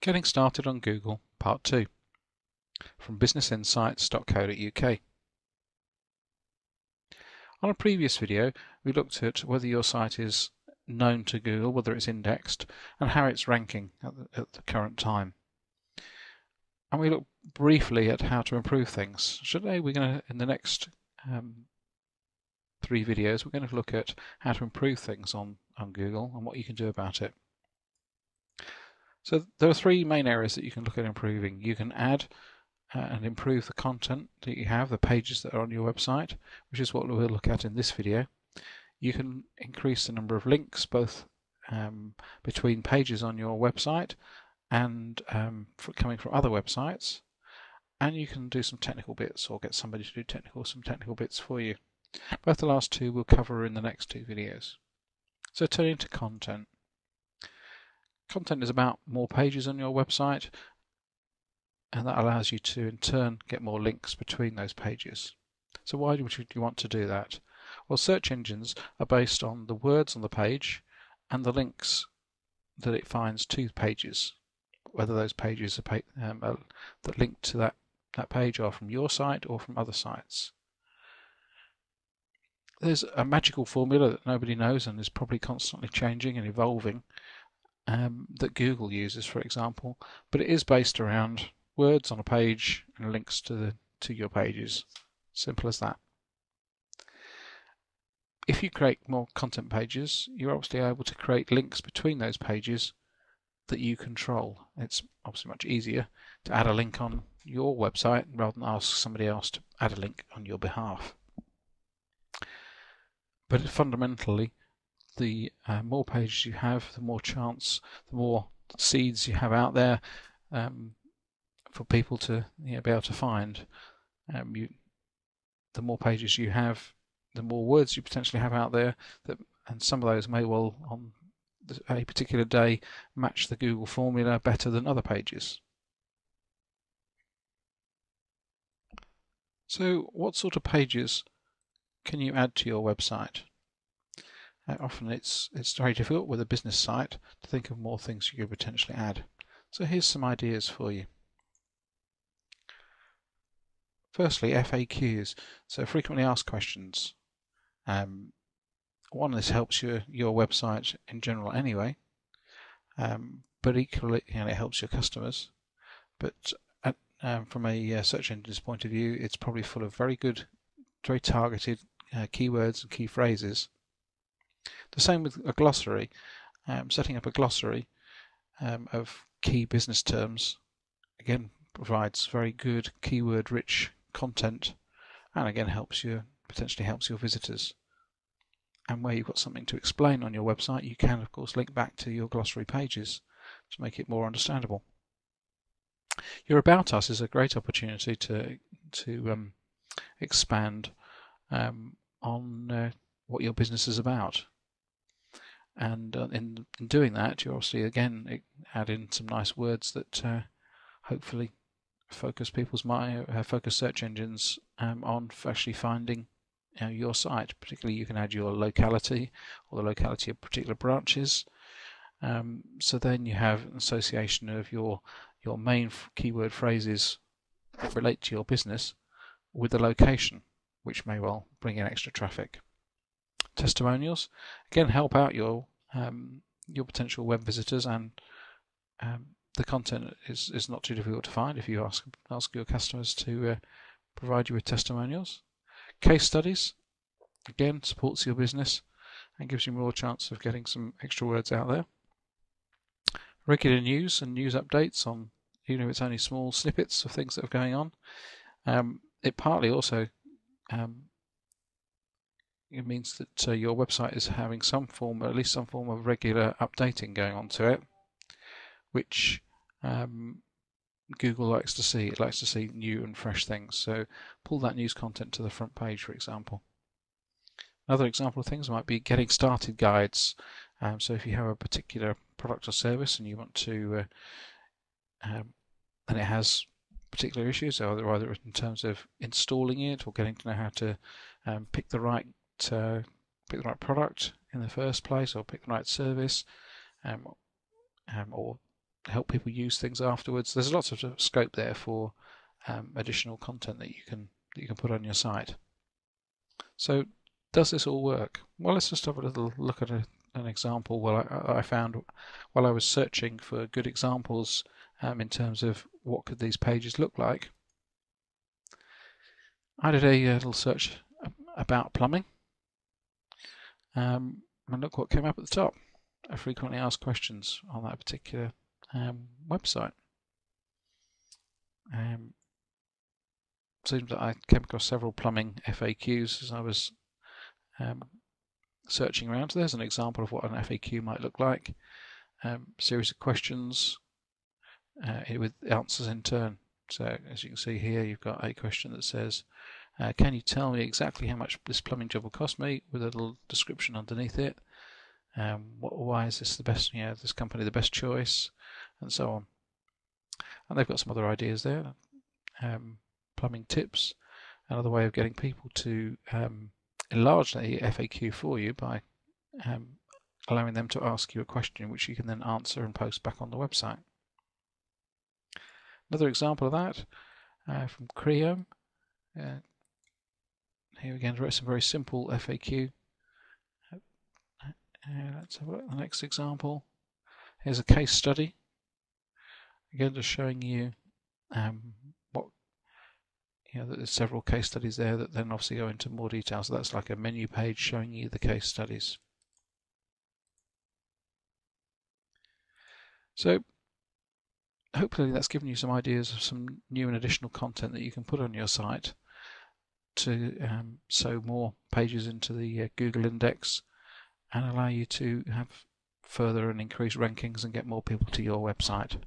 Getting Started on Google, Part 2, from businessinsights.co.uk. On a previous video, we looked at whether your site is known to Google, whether it's indexed, and how it's ranking at the current time. And we looked briefly at how to improve things. Today, we're going to, in the next 3 videos, we're going to look at how to improve things on Google and what you can do about it. So there are 3 main areas that you can look at improving. You can add and improve the content that you have, the pages that are on your website, which is what we'll look at in this video. You can increase the number of links both between pages on your website and coming from other websites, and you can do some technical bits or get somebody to do some technical bits for you. Both the last 2 we'll cover in the next 2 videos. So turning to content. Content is about more pages on your website, and that allows you to in turn get more links between those pages. So why would you want to do that? Well, search engines are based on the words on the page and the links that it finds to pages, whether those pages are that link to that page are from your site or from other sites. There's a magical formula that nobody knows and is probably constantly changing and evolving, that Google uses, for example, but it is based around words on a page and links to your pages. Simple as that. If you create more content pages, you're obviously able to create links between those pages that you control. It's obviously much easier to add a link on your website rather than ask somebody else to add a link on your behalf. But fundamentally, the more pages you have, the more chance, the more seeds you have out there for people to be able to find. The more pages you have, the more words you potentially have out there, and some of those may well on a particular day match the Google formula better than other pages. So what sort of pages can you add to your website? Often it's very difficult with a business site to think of more things you could potentially add. So here's some ideas for you. Firstly, FAQs, so frequently asked questions. This helps your website in general anyway, but equally it helps your customers. But from a search engine's point of view, it's probably full of very good, very targeted keywords and key phrases. The same with a glossary. Setting up a glossary of key business terms again provides very good keyword-rich content, and again potentially helps your visitors. And where you've got something to explain on your website, you can of course link back to your glossary pages to make it more understandable. Your About Us is a great opportunity to expand on what your business is about. And in doing that, you obviously again add in some nice words that hopefully focus people's mind, focus search engines on actually finding your site. Particularly, you can add your locality or the locality of particular branches. So then you have an association of your main keyword phrases that relate to your business with the location, which may well bring in extra traffic. Testimonials again help out your potential web visitors, and the content is not too difficult to find if you ask your customers to provide you with testimonials. Case studies again supports your business and gives you more chance of getting some extra words out there. Regular news and news updates on, even if it's only small snippets of things that are going on. It partly also it means that your website is having at least some form of regular updating going on to it, which Google likes to see. It likes to see new and fresh things. So pull that news content to the front page, for example. Another example of things might be getting started guides. So if you have a particular product or service and you want to, and it has particular issues, either in terms of installing it or getting to know how to pick the right product in the first place, or pick the right service, or help people use things afterwards. There's lots of scope there for additional content that you can put on your site. So does this all work? Well, let's just have a little look at an example. Well, I found while I was searching for good examples in terms of what could these pages look like, I did a little search about plumbing, and look what came up at the top. Frequently asked questions on that particular website. Seems that I came across several plumbing FAQs as I was searching around. So there's an example of what an FAQ might look like. Series of questions with answers in turn. So as you can see here, you've got a question that says, can you tell me exactly how much this plumbing job will cost me, with a little description underneath it. Why is this the best, this company the best choice, and so on. And they've got some other ideas there. Plumbing tips, another way of getting people to enlarge the FAQ for you by allowing them to ask you a question which you can then answer and post back on the website. Another example of that from Creo. Here again, some very simple FAQ. Let's have a look at the next example. Here's a case study. Again, just showing you there's several case studies there that then obviously go into more detail. So that's like a menu page showing you the case studies. So hopefully that's given you some ideas of some new and additional content that you can put on your site to sow more pages into the Google index and allow you to have further and increased rankings and get more people to your website.